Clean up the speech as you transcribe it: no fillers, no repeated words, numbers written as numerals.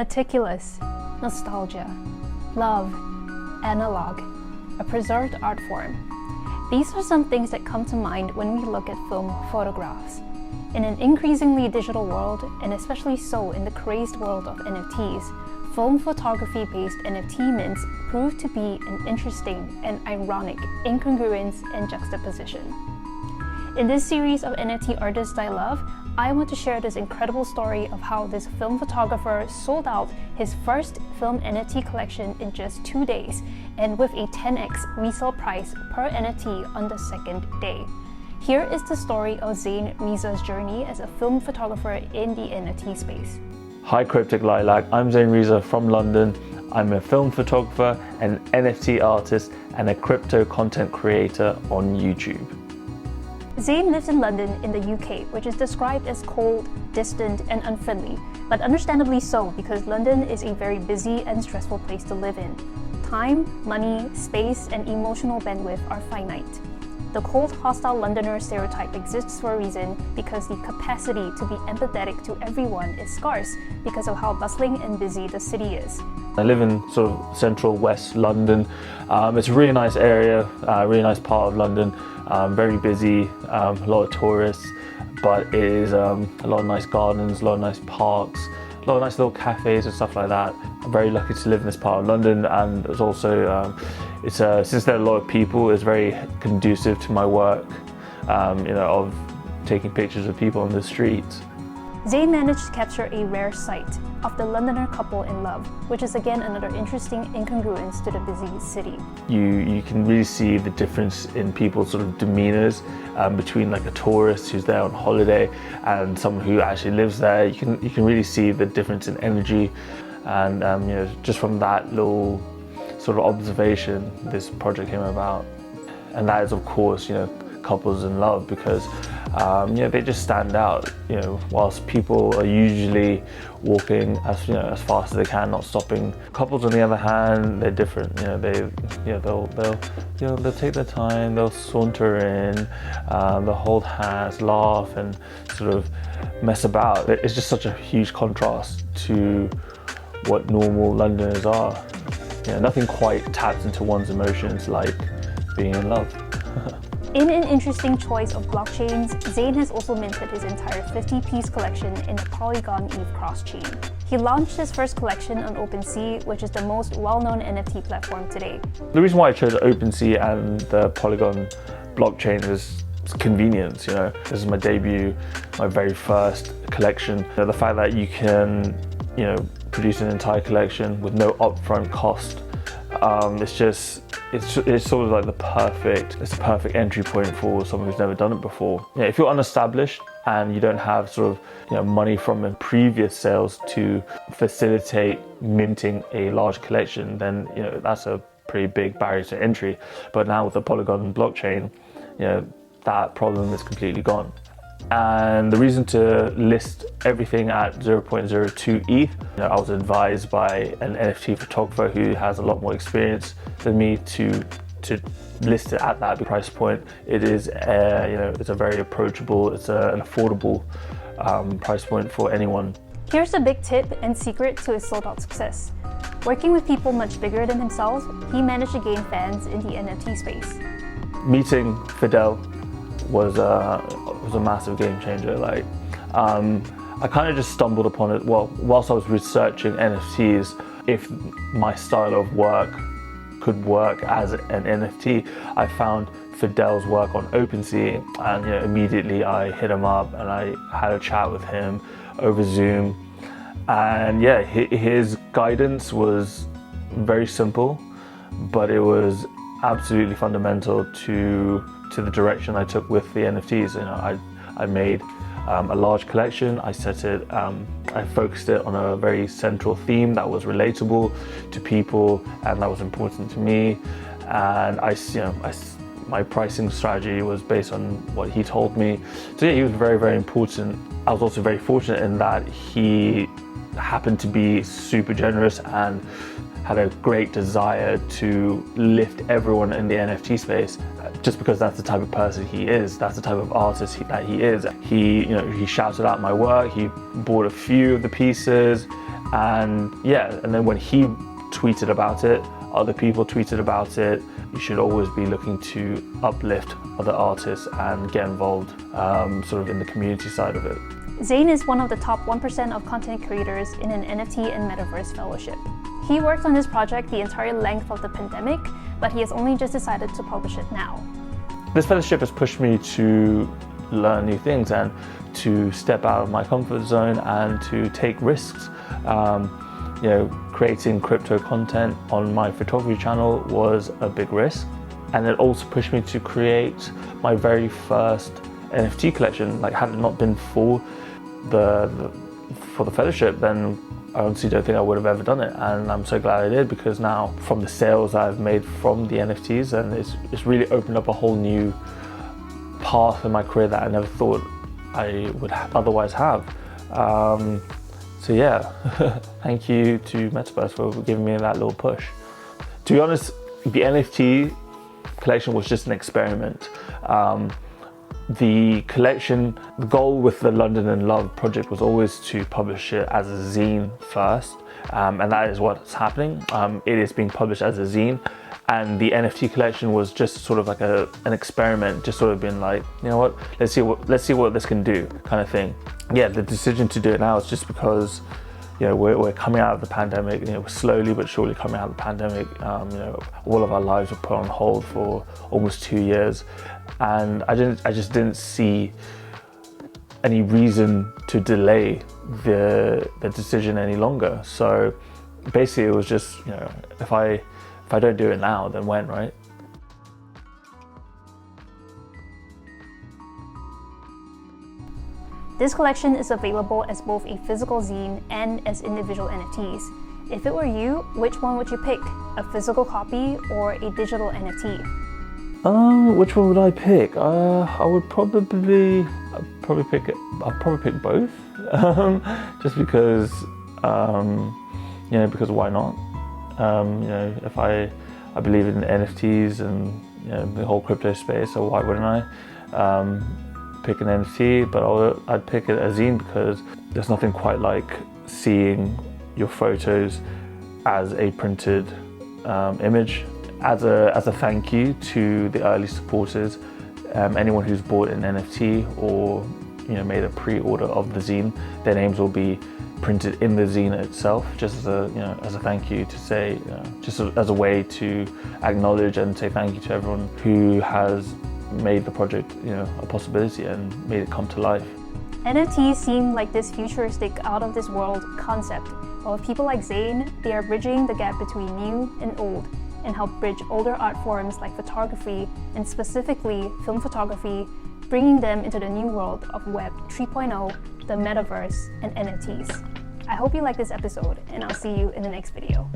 Meticulous, nostalgia, love, analog, a preserved art form. These are some things that come to mind when we look at film photographs. In an increasingly digital world, and especially so in the crazed world of NFTs, film photography-based NFT mints prove to be an interesting and ironic incongruence and juxtaposition. In this series of NFT artists I love, I want to share this incredible story of how this film photographer sold out his first film NFT collection in just 2 days, and with a 10x resale price per NFT on the second day. Here is the story of Zain Riza's journey as a film photographer in the NFT space. Hi Cryptic Lilac, I'm Zain Riza from London. I'm a film photographer, an NFT artist, and a crypto content creator on YouTube. Zain lives in London in the UK, which is described as cold, distant, and unfriendly, but understandably so because London is a very busy and stressful place to live in. Time, money, space, and emotional bandwidth are finite. The cold, hostile Londoner stereotype exists for a reason because the capacity to be empathetic to everyone is scarce because of how bustling and busy the city is. I live in sort of central West London. It's a really nice area, really nice part of London. Very busy, a lot of tourists, but it is a lot of nice gardens, a lot of nice parks, a lot of nice little cafes and stuff like that. I'm very lucky to live in this part of London, and it's also, since there are a lot of people, it's very conducive to my work, of taking pictures of people on the streets. Zain managed to capture a rare sight of the Londoner couple in love, which is again another interesting incongruence to the busy city. You can really see the difference in people's sort of demeanors between like a tourist who's there on holiday and someone who actually lives there. You can really see the difference in energy, and just from that little sort of observation, this project came about. And that is, of course, couples in love, because they just stand out. Whilst people are usually walking as fast as they can, not stopping. Couples, on the other hand, they're different. They'll take their time, they'll saunter in, they'll hold hands, laugh, and sort of mess about. It's just such a huge contrast to what normal Londoners are. Nothing quite taps into one's emotions like being in love. In an interesting choice of blockchains, Zain has also minted his entire 50-piece collection in the POLYGON ETH cross-chain. He launched his first collection on OpenSea, which is the most well-known NFT platform today. The reason why I chose OpenSea and the POLYGON blockchain is convenience. This is my debut, my very first collection. The fact that you can, produce an entire collection with no upfront cost, it's sort of like the perfect entry point for someone who's never done it before. If you're unestablished and you don't have sort of money from previous sales to facilitate minting a large collection, then that's a pretty big barrier to entry. But now with the POLYGON blockchain, that problem is completely gone. And the reason to list everything at 0.02 ETH, I was advised by an NFT photographer who has a lot more experience than me to list it at that price point. It is, it's a very approachable, it's an affordable price point for anyone. Here's a big tip and secret to his sold-out success. Working with people much bigger than himself, he managed to gain fans in the NFT space. Meeting Fidel was a massive game changer. I kind of just stumbled upon it whilst I was researching NFTs. If my style of work could work as an NFT, I found Fidel's work on OpenSea, and immediately I hit him up and I had a chat with him over Zoom. And his guidance was very simple, but it was absolutely fundamental to the direction I took with the NFTs. I made a large collection. I focused it on a very central theme that was relatable to people and that was important to me. And my pricing strategy was based on what he told me. So he was very, very important. I was also very fortunate in that he happened to be super generous and had a great desire to lift everyone in the NFT space, just because that's the type of person he is, that's the type of artist that he is. He shouted out my work, he bought a few of the pieces, And yeah, and then when he tweeted about it, other people tweeted about it. You should always be looking to uplift other artists and get involved sort of in the community side of it. Zain is one of the top 1% of content creators in an NFT and Metaverse fellowship. He worked on this project the entire length of the pandemic, but he has only just decided to publish it now. This fellowship has pushed me to learn new things and to step out of my comfort zone and to take risks. You know, creating crypto content on my photography channel was a big risk, and it also pushed me to create my very first NFT collection. Like, had it not been for the fellowship, then I honestly don't think I would have ever done it, and I'm so glad I did, because now from the sales I've made from the NFTs, and it's really opened up a whole new path in my career that I never thought I would otherwise have. So yeah, thank you to Metaverse for giving me that little push. To be honest, the NFT collection was just an experiment. The collection, the goal with the London in Love project was always to publish it as a zine first, and that is what's happening. It is being published as a zine, and the NFT collection was just sort of like an experiment, just sort of been like, you know what, let's see what this can do, kind of thing. Yeah, the decision to do it now is just because, you know, we're coming out of the pandemic. You know, we're slowly but surely coming out of the pandemic. You know, all of our lives were put on hold for almost 2 years, and I just didn't see any reason to delay the decision any longer. So basically, it was just, you know, if I don't do it now, then when, right? This collection is available as both a physical zine and as individual NFTs. If it were you, which one would you pick? A physical copy or a digital NFT? Which one would I pick? I'd probably pick both. Just because, you know, because why not? You know, if I believe in NFTs and, you know, the whole crypto space, so why wouldn't I pick an NFT? But I'd pick a zine, because there's nothing quite like seeing your photos as a printed image. As a thank you to the early supporters, anyone who's bought an NFT or, you know, made a pre-order of the zine, their names will be printed in the zine itself, just as a, you know, as a thank you, to say, you know, just as a way to acknowledge and say thank you to everyone who has made the project, you know, a possibility and made it come to life. NFTs seem like this futuristic, out of this world concept, but with people like Zain, they are bridging the gap between new and old, and help bridge older art forms like photography, and specifically film photography, bringing them into the new world of Web 3.0, the Metaverse, and NFTs. I hope you like this episode, and I'll see you in the next video.